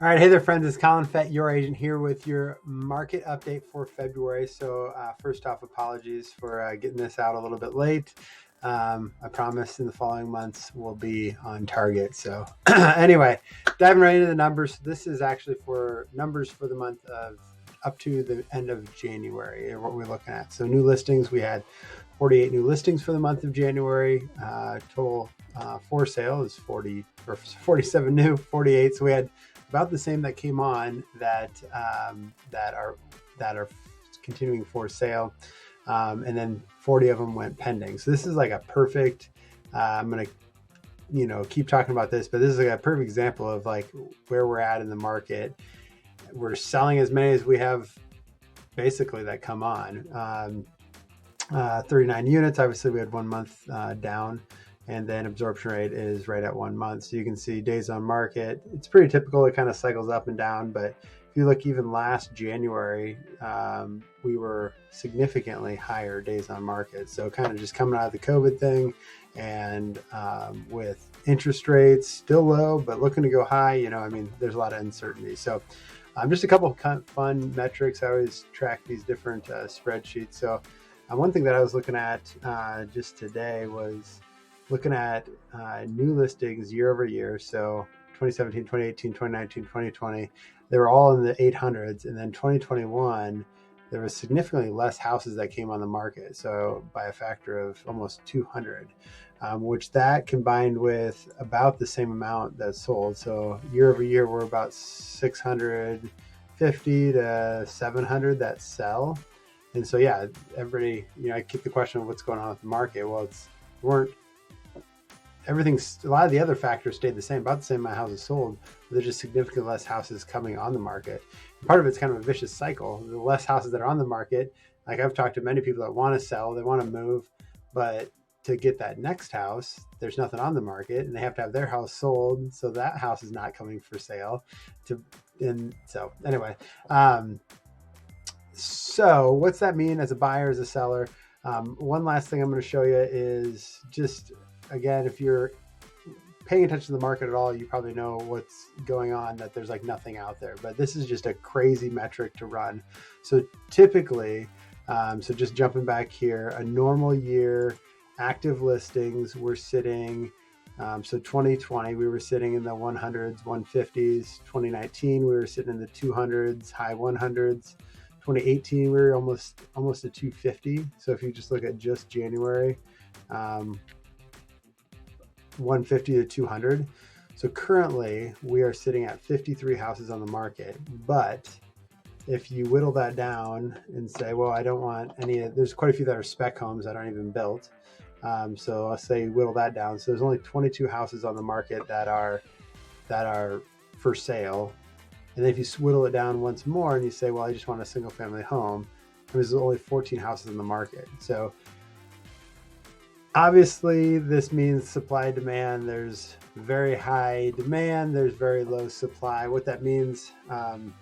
All right, hey there, friends. It's Collin, Fett, your agent, here with your market update for February. So, first off, apologies for getting this out a little bit late. I promise in the following months we'll be on target. So, anyway, diving right into the numbers. This is actually for numbers for the month of up to the end of January, what we're looking at. So, new listings, we had 48 new listings for the month of January. Total for sale is 40 or 47 new, 48. So we had about the same that came on that are continuing for sale, and then 40 of them went pending. So this is like a perfect. I'm gonna keep talking about this, but this is like a perfect example of like where we're at in the market. We're selling as many as we have basically that come on. 39 units. Obviously, we had 1 month down, and then absorption rate is right at 1 month. So you can see days on market. It's pretty typical. It kind of cycles up and down, but if you look even last January, we were significantly higher days on market. So kind of just coming out of the COVID thing, and with interest rates still low, but looking to go high, there's a lot of uncertainty. So just a couple of kind of fun metrics. I always track these different spreadsheets. So one thing that I was looking at just today was looking at new listings year over year. So 2017, 2018, 2019, 2020, they were all in the 800s. And then 2021, there was significantly less houses that came on the market. So by a factor of almost 200, which that combined with about the same amount that sold. So year over year, we're about 650 to 700 that sell. And so, yeah, everybody, I keep the question of what's going on with the market. Well, a lot of the other factors stayed the same, about the same amount of houses sold, but there's just significantly less houses coming on the market. And part of it's kind of a vicious cycle. The less houses that are on the market, like I've talked to many people that want to sell, they want to move, but to get that next house, there's nothing on the market, and they have to have their house sold, so that house is not coming for sale. So what's that mean as a buyer, as a seller? One last thing I'm going to show you is just, again, if you're paying attention to the market at all, you probably know what's going on, that there's like nothing out there. But this is just a crazy metric to run. So typically, so just jumping back here, a normal year, active listings, we're sitting, so 2020, we were sitting in the 100s, 150s. 2019, we were sitting in the 200s, high 100s. 2018, we were almost at 250. So if you just look at just January, 150 to 200. So currently we are sitting at 53 houses on the market. But if you whittle that down and say, well, I don't want there's quite a few that are spec homes that aren't even built. So let's say whittle that down. So there's only 22 houses on the market that are for sale. And then if you whittle it down once more and you say, well, I just want a single family home, there's only 14 houses in the market. So obviously this means supply demand. There's very high demand, there's very low supply. What that means, I'm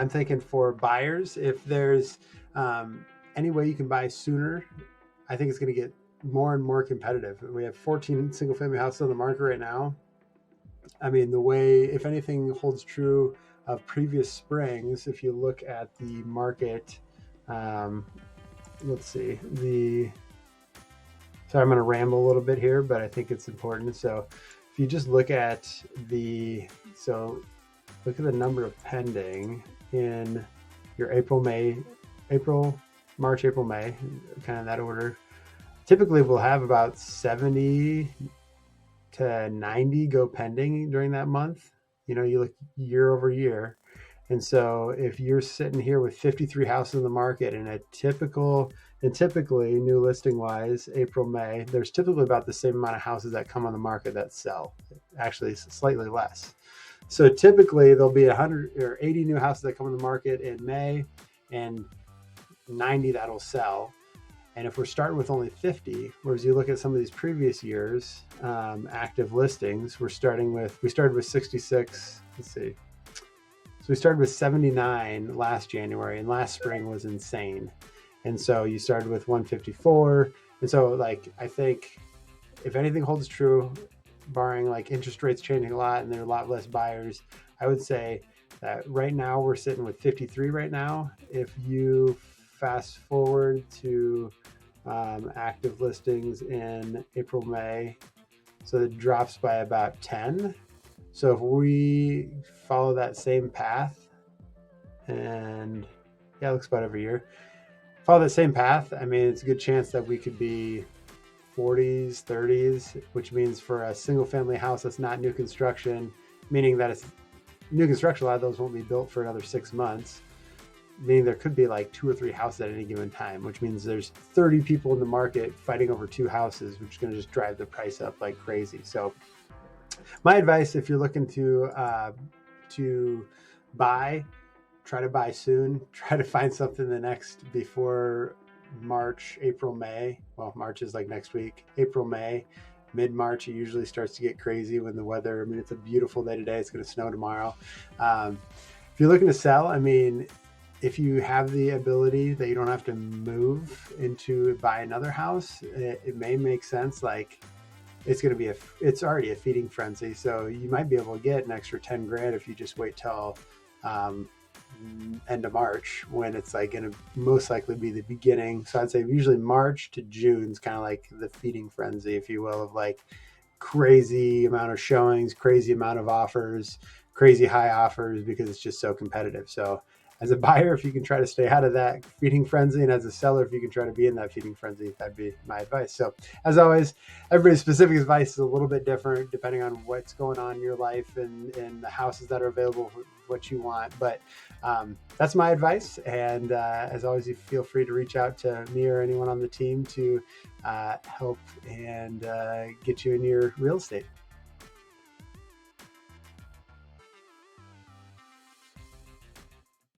thinking for buyers, if there's any way you can buy sooner, I think it's going to get more and more competitive. We have 14 single family houses on the market right now. I mean, the way, if anything holds true of previous springs, if you look at the market, let's see, sorry, I'm going to ramble a little bit here, but I think it's important. So if you just look at the number of pending in your March, April, May, kind of that order. Typically we'll have about 70 to 90 go pending during that month. You look year over year. And so if you're sitting here with 53 houses in the market and typically new listing wise, April, May, there's typically about the same amount of houses that come on the market that sell, actually slightly less. So typically there'll be 100 or 80 new houses that come on the market in May and 90 that'll sell. And if we're starting with only 50, whereas you look at some of these previous years, active listings, we started with 66. Let's see. So we started with 79 last January, and last spring was insane. And so you started with 154. And so I think if anything holds true, barring interest rates changing a lot and there are a lot less buyers, I would say that right now we're sitting with 53 right now. If you fast forward to active listings in April, May, so it drops by about 10. So if we follow that same path, and yeah, it looks about every year, follow that same path, I mean, it's a good chance that we could be 40s, 30s, which means for a single family house that's not new construction, meaning that it's new construction, a lot of those won't be built for another 6 months, meaning there could be like 2 or 3 houses at any given time, which means there's 30 people in the market fighting over 2 houses, which is going to just drive the price up like crazy. So my advice, if you're looking to buy, try to buy soon. Try to find something before March, April, May. Well, March is like next week. April, May, mid-March, it usually starts to get crazy when the weather, I mean, it's a beautiful day today. It's going to snow tomorrow. If you're looking to sell, I mean, if you have the ability that you don't have to move buy another house, it may make sense. Like, it's going to be it's already a feeding frenzy. So you might be able to get an extra 10 grand if you just wait till end of March, when it's like going to most likely be the beginning. So I'd say usually March to June is kind of like the feeding frenzy, if you will, of like crazy amount of showings, crazy amount of offers, crazy high offers, because it's just so competitive. So as a buyer, if you can try to stay out of that feeding frenzy, and as a seller, if you can try to be in that feeding frenzy, that'd be my advice. So as always, everybody's specific advice is a little bit different depending on what's going on in your life and the houses that are available, what you want. But that's my advice. And as always, you feel free to reach out to me or anyone on the team to help and get you in your real estate.